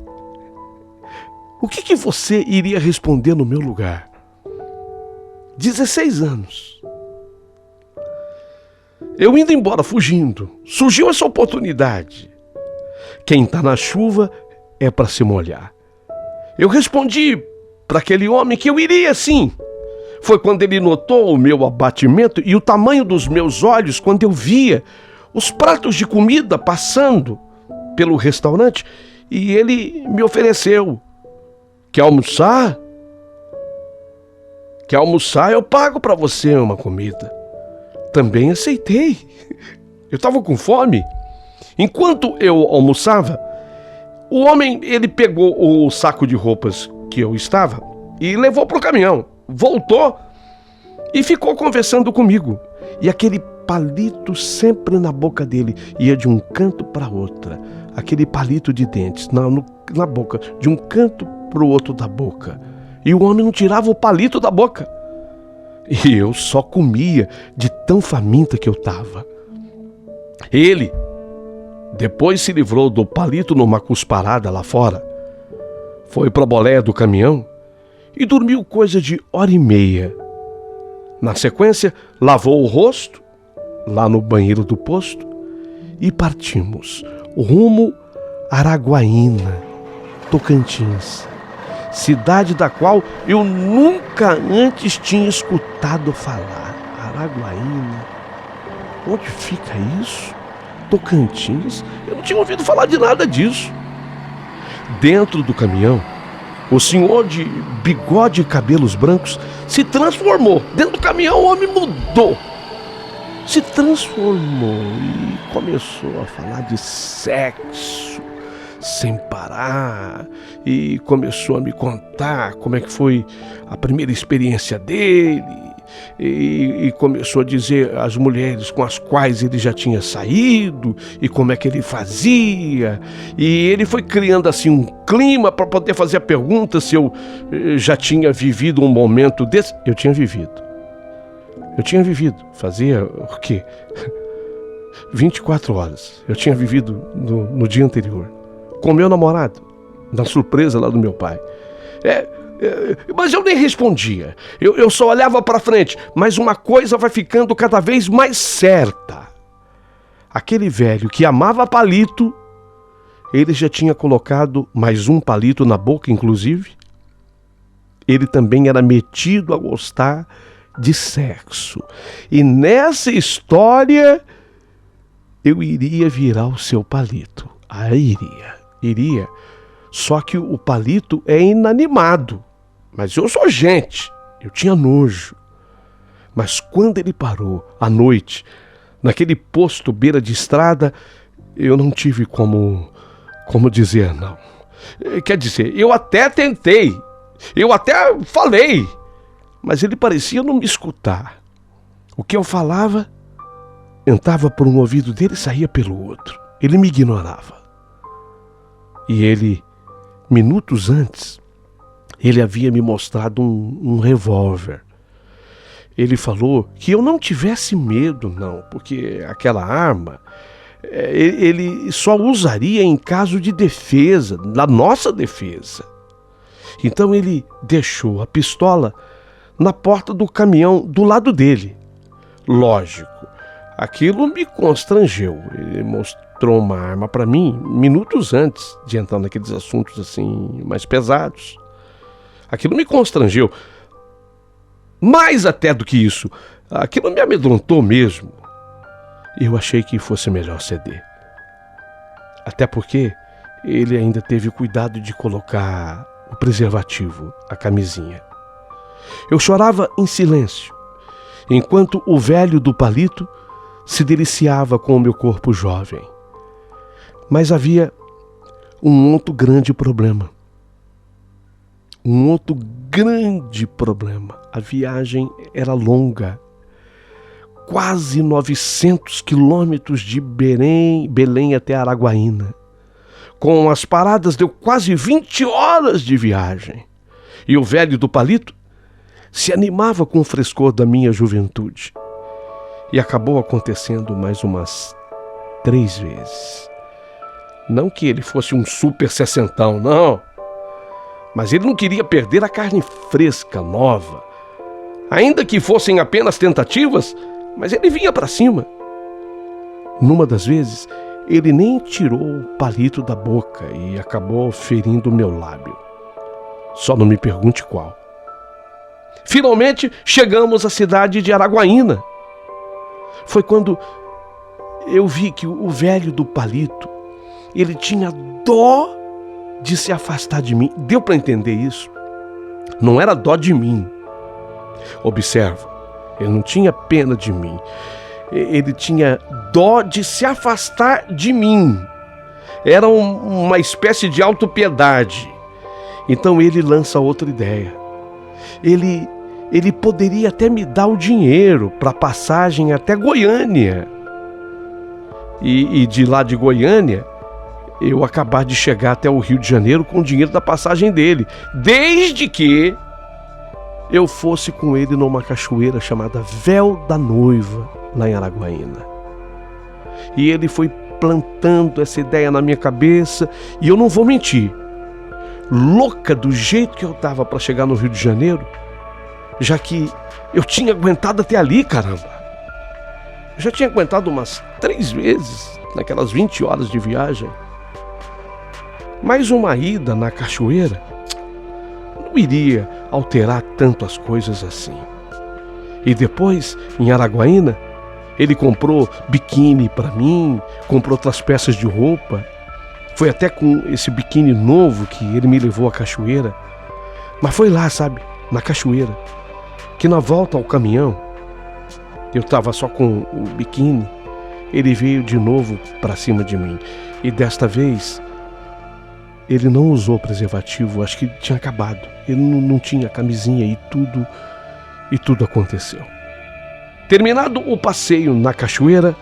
O que você iria responder no meu lugar? 16 anos. Eu indo embora, fugindo. Surgiu essa oportunidade. Quem tá na chuva é para se molhar. Eu respondi para aquele homem que eu iria sim. Foi quando ele notou o meu abatimento e o tamanho dos meus olhos quando eu via os pratos de comida passando pelo restaurante e ele me ofereceu. Quer almoçar? Quer almoçar? Eu pago para você uma comida. Também aceitei. Eu estava com fome. Enquanto eu almoçava, o homem, ele pegou o saco de roupas que eu estava e levou pro caminhão. Voltou e ficou conversando comigo. E aquele palito sempre na boca dele, ia de um canto para outra. Aquele palito de dentes na boca, de um canto para o outro da boca. E o homem não tirava o palito da boca. E eu só comia de tão faminta que eu estava. Ele depois se livrou do palito numa cusparada lá fora. Foi para a boleia do caminhão e dormiu coisa de 1h30. Na sequência, lavou o rosto lá no banheiro do posto e partimos rumo a Araguaína, Tocantins, cidade da qual eu nunca antes tinha escutado falar. Araguaína, onde fica isso? Tocantins? Eu não tinha ouvido falar de nada disso. Dentro do caminhão, o senhor de bigode e cabelos brancos se transformou. Dentro do caminhão o homem mudou. Se transformou e começou a falar de sexo sem parar. E começou a me contar como é que foi a primeira experiência dele. E começou a dizer as mulheres com as quais ele já tinha saído e como é que ele fazia. E ele foi criando assim um clima para poder fazer a pergunta se eu já tinha vivido um momento desse. Eu tinha vivido. Fazia o quê? 24 horas. Eu tinha vivido no dia anterior. Com meu namorado. Na surpresa lá do meu pai. Mas eu nem respondia. Eu só olhava para frente. Mas uma coisa vai ficando cada vez mais certa. Aquele velho que amava palito, ele já tinha colocado mais um palito na boca, inclusive. Ele também era metido a gostar de sexo. E nessa história, eu iria virar o seu palito. Iria. Só que o palito é inanimado. Mas eu sou gente. Eu tinha nojo. Mas quando ele parou, à noite, naquele posto beira de estrada, eu não tive como dizer não. Quer dizer, eu até tentei. Eu até falei. Mas ele parecia não me escutar. O que eu falava, entrava por um ouvido dele e saía pelo outro. Ele me ignorava. E ele, minutos antes, ele havia me mostrado um revólver. Ele falou que eu não tivesse medo, não, porque aquela arma, ele só usaria em caso de defesa, da nossa defesa. Então ele deixou a pistola na porta do caminhão do lado dele. Lógico, aquilo me constrangeu. Ele mostrou uma arma para mim minutos antes de entrar naqueles assuntos assim mais pesados. Aquilo me constrangeu. Mais até do que isso, aquilo me amedrontou mesmo. Eu achei que fosse melhor ceder. Até porque ele ainda teve cuidado de colocar o preservativo, a camisinha. Eu chorava em silêncio, enquanto o velho do palito se deliciava com o meu corpo jovem. Mas havia um outro grande problema. A viagem era longa. Quase 900 quilômetros de Belém até Araguaína. Com as paradas deu quase 20 horas de viagem. E o velho do palito se animava com o frescor da minha juventude. E acabou acontecendo mais umas 3 vezes. Não que ele fosse um super sessentão, não. Mas ele não queria perder a carne fresca, nova. Ainda que fossem apenas tentativas, mas ele vinha para cima. Numa das vezes, ele nem tirou o palito da boca e acabou ferindo o meu lábio. Só não me pergunte qual. Finalmente, chegamos à cidade de Araguaína. Foi quando eu vi que o velho do palito, ele tinha dó de se afastar de mim. Deu para entender isso? Não era dó de mim. Observa, ele não tinha pena de mim. Ele tinha dó de se afastar de mim. Era uma espécie de autopiedade. Então ele lança outra ideia. ele poderia até me dar o dinheiro para passagem até Goiânia. E de lá de Goiânia, eu acabar de chegar até o Rio de Janeiro com o dinheiro da passagem dele, desde que eu fosse com ele numa cachoeira chamada Véu da Noiva, lá em Araguaína. E ele foi plantando essa ideia na minha cabeça, e eu não vou mentir, louca do jeito que eu tava para chegar no Rio de Janeiro, já que eu tinha aguentado até ali, caramba. Eu já tinha aguentado umas 3 vezes, naquelas 20 horas de viagem. Mas uma ida na cachoeira não iria alterar tanto as coisas assim. E depois, em Araguaína, ele comprou biquíni para mim, comprou outras peças de roupa. Foi até com esse biquíni novo que ele me levou à cachoeira. Mas foi lá, sabe, na cachoeira, que na volta ao caminhão, eu estava só com o biquíni, ele veio de novo para cima de mim. E desta vez, ele não usou preservativo, acho que tinha acabado. Ele não tinha camisinha e tudo aconteceu. Terminado o passeio na cachoeira,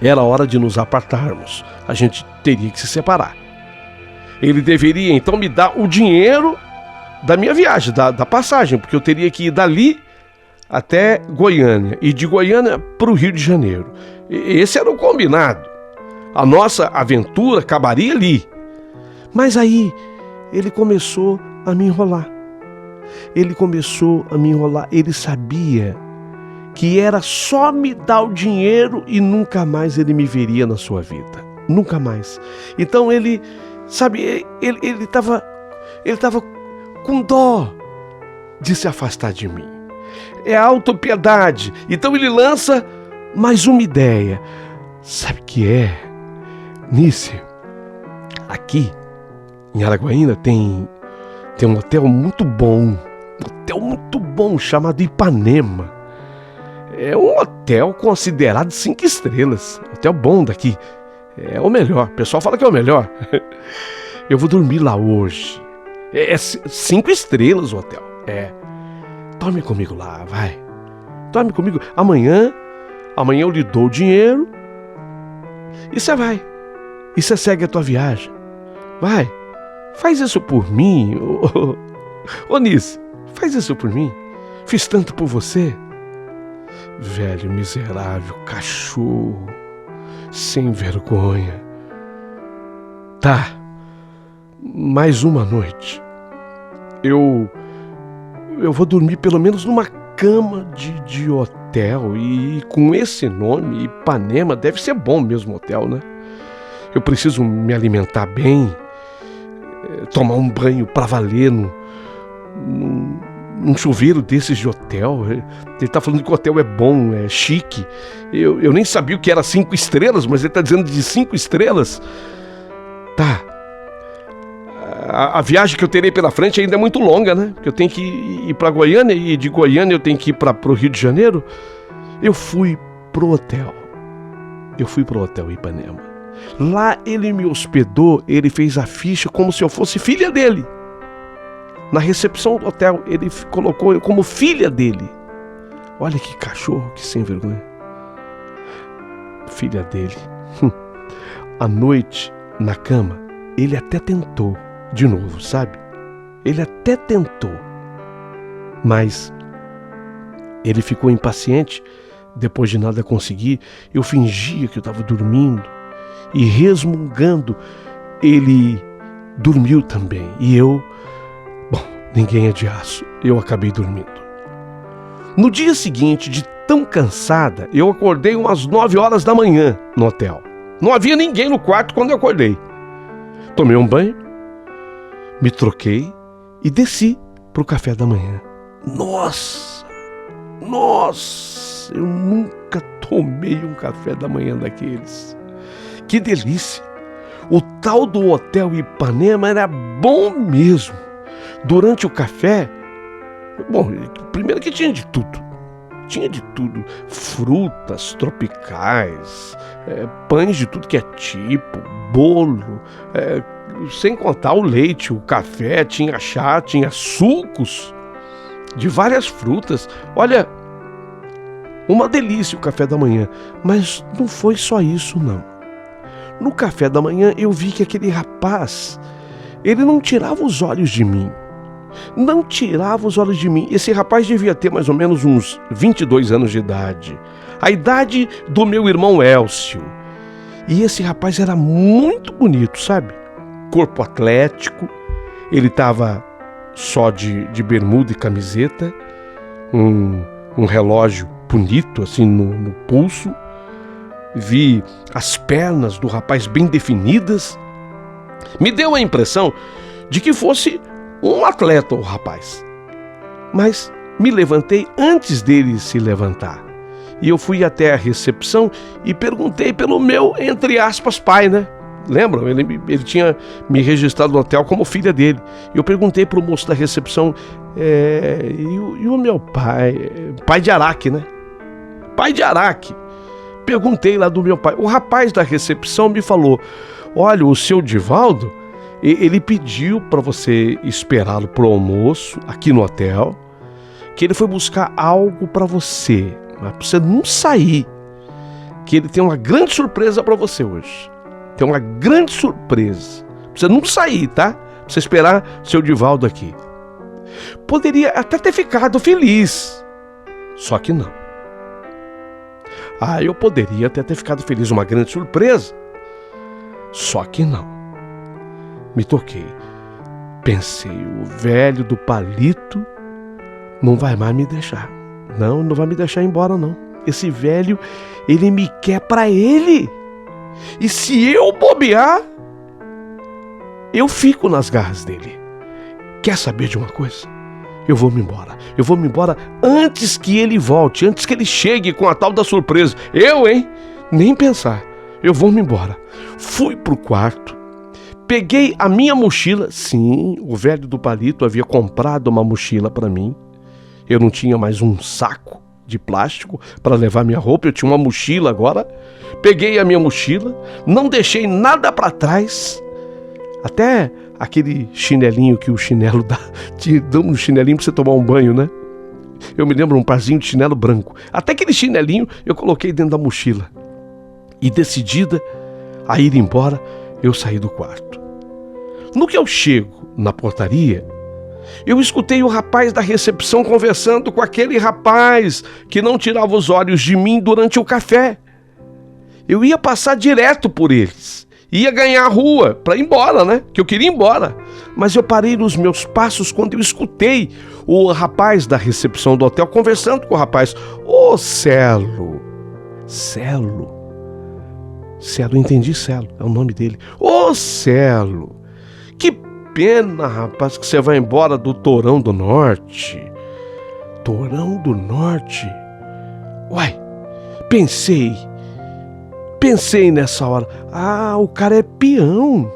era hora de nos apartarmos. A gente teria que se separar. Ele deveria então me dar o dinheiro da minha viagem, da passagem, porque eu teria que ir dali até Goiânia e de Goiânia para o Rio de Janeiro. Esse era o combinado. A nossa aventura acabaria ali. Mas aí ele começou a me enrolar. Ele sabia que era só me dar o dinheiro e nunca mais ele me veria na sua vida. Nunca mais. Então ele, sabe, ele estava com dó de se afastar de mim. É a autopiedade. Então ele lança mais uma ideia. Sabe o que é? Nice, aqui em Araguaína tem um hotel muito bom. Chamado Ipanema. É um hotel considerado 5 estrelas. Hotel bom daqui. É o melhor. O pessoal fala que é o melhor. Eu vou dormir lá hoje. É 5 estrelas o hotel. Dorme comigo lá, vai. Dorme comigo. Amanhã eu lhe dou o dinheiro e você vai. E você segue a tua viagem. Vai. Faz isso por mim. Ô Nice, faz isso por mim. Fiz tanto por você. Velho miserável, cachorro, sem vergonha. Tá. Mais uma noite. Eu vou dormir pelo menos numa cama de hotel. E com esse nome, Ipanema, deve ser bom mesmo hotel, né? Eu preciso me alimentar bem, tomar um banho pra valer num chuveiro desses de hotel. Ele tá falando que o hotel é bom, é chique. Eu nem sabia o que era 5 estrelas, mas ele tá dizendo de 5 estrelas. Tá. A viagem que eu terei pela frente ainda é muito longa, né? Porque eu tenho que ir para Goiânia e de Goiânia eu tenho que ir para o Rio de Janeiro. Eu fui pro hotel Ipanema. Lá ele me hospedou, ele fez a ficha como se eu fosse filha dele. Na recepção do hotel, ele colocou eu como filha dele. Olha que cachorro, que sem vergonha. Filha dele. À noite, na cama, ele até tentou. De novo, sabe? Ele até tentou. Mas ele ficou impaciente. Depois de nada conseguir, eu fingia que eu estava dormindo. E resmungando, ele dormiu também. E eu... Bom, ninguém é de aço. Eu acabei dormindo. No dia seguinte, de tão cansada, eu acordei umas 9 horas da manhã no hotel. Não havia ninguém no quarto quando eu acordei. Tomei um banho, me troquei e desci para o café da manhã. Nossa, eu nunca tomei um café da manhã daqueles. Que delícia! O tal do Hotel Ipanema era bom mesmo. Durante o café, bom, primeiro que tinha de tudo. Tinha de tudo, frutas tropicais, pães de tudo que é tipo, bolo, sem contar o leite, o café, tinha chá, tinha sucos. de várias frutas. Olha, uma delícia o café da manhã. Mas não foi só isso, não. No café da manhã eu vi que aquele rapaz, ele não tirava os olhos de mim. Não tirava os olhos de mim. Esse rapaz devia ter mais ou menos uns 22 anos de idade. A idade do meu irmão Elcio. E esse rapaz era muito bonito, sabe? Corpo atlético. Ele estava só de bermuda e camiseta. Um relógio bonito assim no pulso. Vi as pernas do rapaz bem definidas. Me deu a impressão de que fosse um atleta o rapaz. Mas me levantei antes dele se levantar. E eu fui até a recepção e perguntei pelo meu, entre aspas, pai, né? Lembram? Ele tinha me registrado no hotel como filha dele. E eu perguntei pro moço da recepção, e o meu pai? Pai de Araque, né? Pai de Araque. Perguntei lá do meu pai. O rapaz da recepção me falou, olha, o seu Divaldo, ele pediu para você esperá-lo pro almoço aqui no hotel, que ele foi buscar algo para você, mas pra você não sair, que ele tem uma grande surpresa para você hoje. Tem uma grande surpresa. Pra você não sair, tá? Pra você esperar seu Divaldo aqui. Poderia até ter ficado feliz, só que não. Eu poderia até ter ficado feliz, uma grande surpresa. Só que não. Me toquei. Pensei, o velho do palito não vai mais me deixar. Não vai me deixar embora, não. Esse velho, ele me quer pra ele. E se eu bobear, eu fico nas garras dele. Quer saber de uma coisa? Eu vou me embora. Eu vou me embora antes que ele volte, antes que ele chegue com a tal da surpresa. Nem pensar. Eu vou me embora. Fui pro quarto, peguei a minha mochila. Sim, o velho do palito havia comprado uma mochila para mim. Eu não tinha mais um saco de plástico para levar minha roupa, eu tinha uma mochila agora. Peguei a minha mochila, não deixei nada para trás. Até aquele chinelinho que o chinelo dá, te dá um chinelinho pra você tomar um banho, né? Eu me lembro um parzinho de chinelo branco. Até aquele chinelinho eu coloquei dentro da mochila. E decidida a ir embora, eu saí do quarto. No que eu chego na portaria, eu escutei o rapaz da recepção conversando com aquele rapaz que não tirava os olhos de mim durante o café. Eu ia passar direto por eles. Ia ganhar a rua para ir embora, né? Que eu queria ir embora. Mas eu parei nos meus passos quando eu escutei o rapaz da recepção do hotel conversando com o rapaz. Ô, Celo, entendi, Celo, é o nome dele. Ô, Celo, que pena, rapaz, que você vai embora do Torão do Norte. Torão do Norte? Uai, pensei nessa hora. O cara é peão.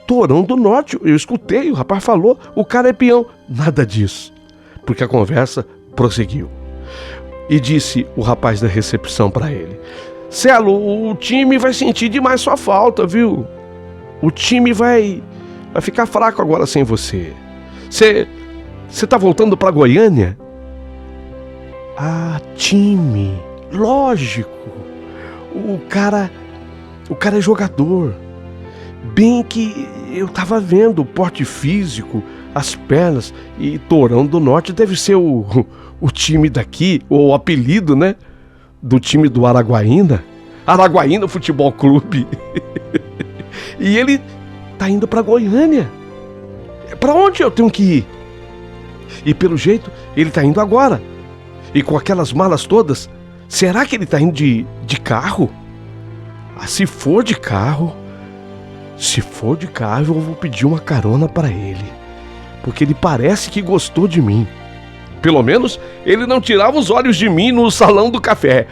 Torão do Norte. Eu escutei, o rapaz falou, o cara é peão. Nada disso, porque a conversa prosseguiu. E disse o rapaz da recepção para ele: Celo, o time vai sentir demais sua falta, viu? O time vai ficar fraco agora sem você. Você tá voltando para Goiânia? Time... Lógico, o cara é jogador. Bem que eu tava vendo o porte físico, as pernas, e Torão do Norte deve ser o time daqui, o apelido, né? Do time do Araguaína Futebol Clube. E ele tá indo pra Goiânia. Pra onde eu tenho que ir? E pelo jeito, ele tá indo agora. E com aquelas malas todas, será que ele tá indo de carro? Se for de carro, eu vou pedir uma carona para ele. Porque ele parece que gostou de mim. Pelo menos ele não tirava os olhos de mim no salão do café.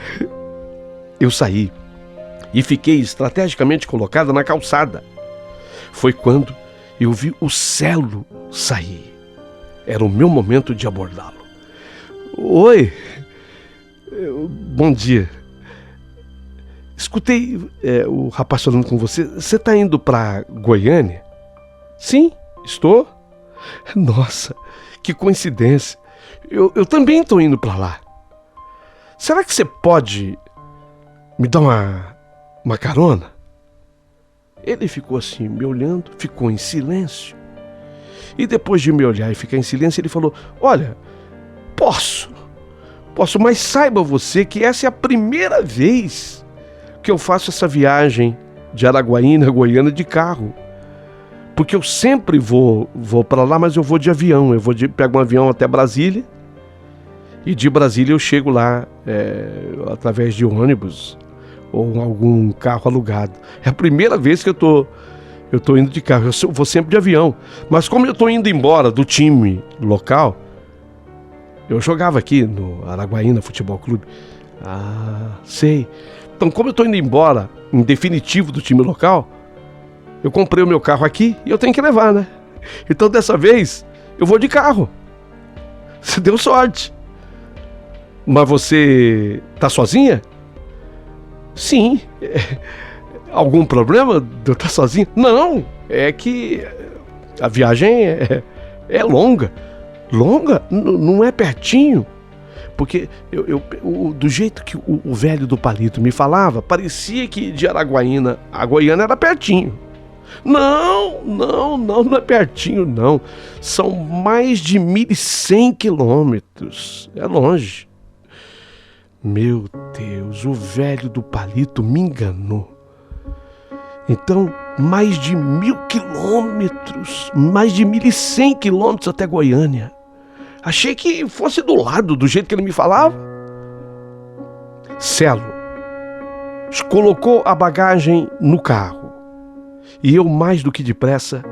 Eu saí e fiquei estrategicamente colocada na calçada. Foi quando eu vi o Celo sair. Era o meu momento de abordá-lo. Oi... Bom dia. Escutei o rapaz falando com você. Você está indo para Goiânia? Sim, estou. Nossa, que coincidência. Eu também estou indo para lá. Será que você pode me dar uma carona? Ele ficou assim, me olhando, ficou em silêncio. E depois de me olhar e ficar em silêncio, ele falou: olha, posso, mas saiba você que essa é a primeira vez que eu faço essa viagem de Araguaína a Goiânia de carro. Porque eu sempre vou para lá, mas eu vou de avião. Pego um avião até Brasília. E de Brasília eu chego lá através de ônibus ou algum carro alugado. É a primeira vez que eu tô indo de carro. Eu vou sempre de avião. Mas como eu tô indo embora do time local, eu jogava aqui no Araguaína Futebol Clube. Ah, sei. Então, como eu tô indo embora, em definitivo, do time local, eu comprei o meu carro aqui e eu tenho que levar, né? Então, dessa vez, eu vou de carro. Você deu sorte. Mas você tá sozinha? Sim. Algum problema de eu estar sozinha? Não. É que a viagem é longa. Longa? Não é pertinho. Porque do jeito que o velho do palito me falava, parecia que de Araguaína a Goiânia era pertinho. Não é pertinho, não. São mais de 1.100 quilômetros. É longe. Meu Deus, o velho do palito me enganou. Então, mais de 1.000 quilômetros, mais de 1.100 quilômetros até Goiânia. Achei que fosse do lado, do jeito que ele me falava. Celo colocou a bagagem no carro. E eu, mais do que depressa,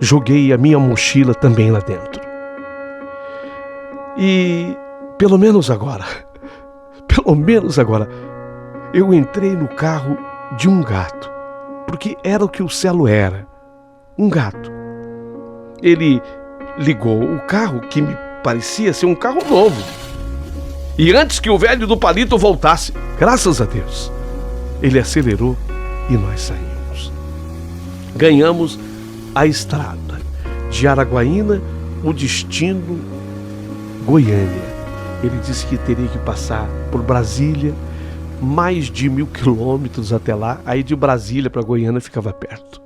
joguei a minha mochila também lá dentro. E, pelo menos agora, eu entrei no carro de um gato. Porque era o que o Celo era, um gato. Ele ligou o carro, que me parecia ser um carro novo. E antes que o velho do palito voltasse, graças a Deus, ele acelerou e nós saímos. Ganhamos a estrada de Araguaína, o destino Goiânia. Ele disse que teria que passar por Brasília, mais de 1.000 quilômetros até lá. Aí de Brasília para Goiânia ficava perto.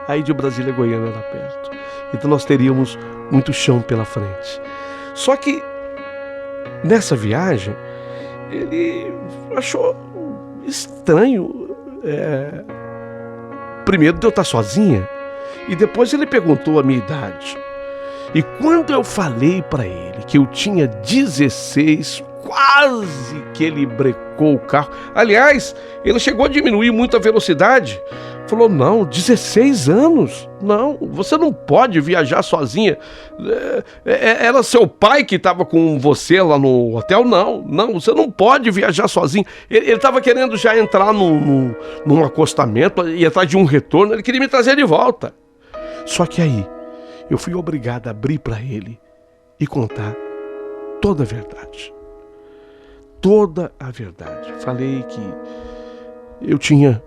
Aí de Brasília a Goiânia era perto. Então nós teríamos muito chão pela frente. Só que nessa viagem ele achou estranho, primeiro de eu estar sozinha, e depois ele perguntou a minha idade. E quando eu falei para ele que eu tinha 16, quase que ele brecou o carro. Aliás, ele chegou a diminuir muito a velocidade. Falou: não, 16 anos? Não, você não pode viajar sozinha. Era seu pai que estava com você lá no hotel? Não, você não pode viajar sozinho. Ele estava querendo já entrar num acostamento e atrás de um retorno. Ele queria me trazer de volta. Só que aí eu fui obrigado a abrir para ele e contar toda a verdade. Toda a verdade. Falei que eu tinha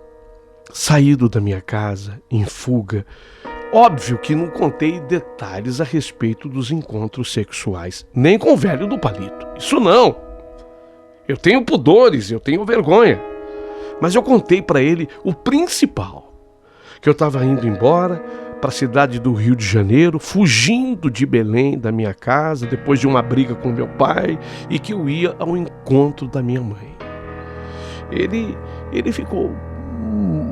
saído da minha casa em fuga. Óbvio que não contei detalhes a respeito dos encontros sexuais, nem com o velho do palito. Isso não. Eu tenho pudores, eu tenho vergonha. Mas eu contei para ele o principal, que eu estava indo embora para a cidade do Rio de Janeiro, fugindo de Belém, da minha casa, depois de uma briga com meu pai, e que eu ia ao encontro da minha mãe. Ele ficou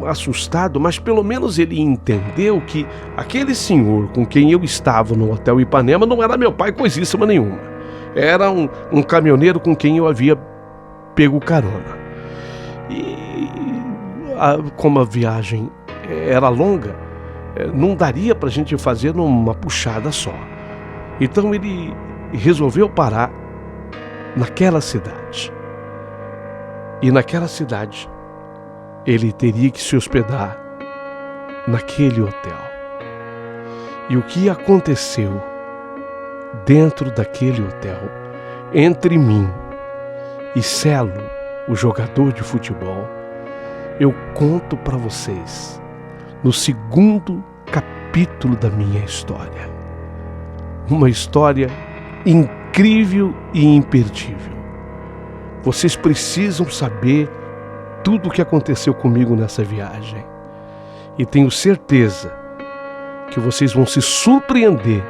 assustado, mas pelo menos ele entendeu que aquele senhor com quem eu estava no Hotel Ipanema não era meu pai coisíssima nenhuma. Era um caminhoneiro com quem eu havia pego carona. E como a viagem era longa, não daria para a gente fazer numa puxada só. Então ele resolveu parar naquela cidade. E naquela cidade ele teria que se hospedar naquele hotel. E o que aconteceu dentro daquele hotel, entre mim e Celo, o jogador de futebol, eu conto para vocês no segundo capítulo da minha história. uma história incrível e imperdível. Vocês precisam saber tudo o que aconteceu comigo nessa viagem. E tenho certeza que vocês vão se surpreender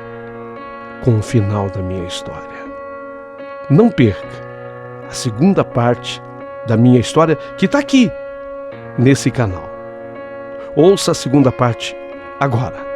com o final da minha história. Não perca a segunda parte da minha história, que está aqui, nesse canal. Ouça a segunda parte agora.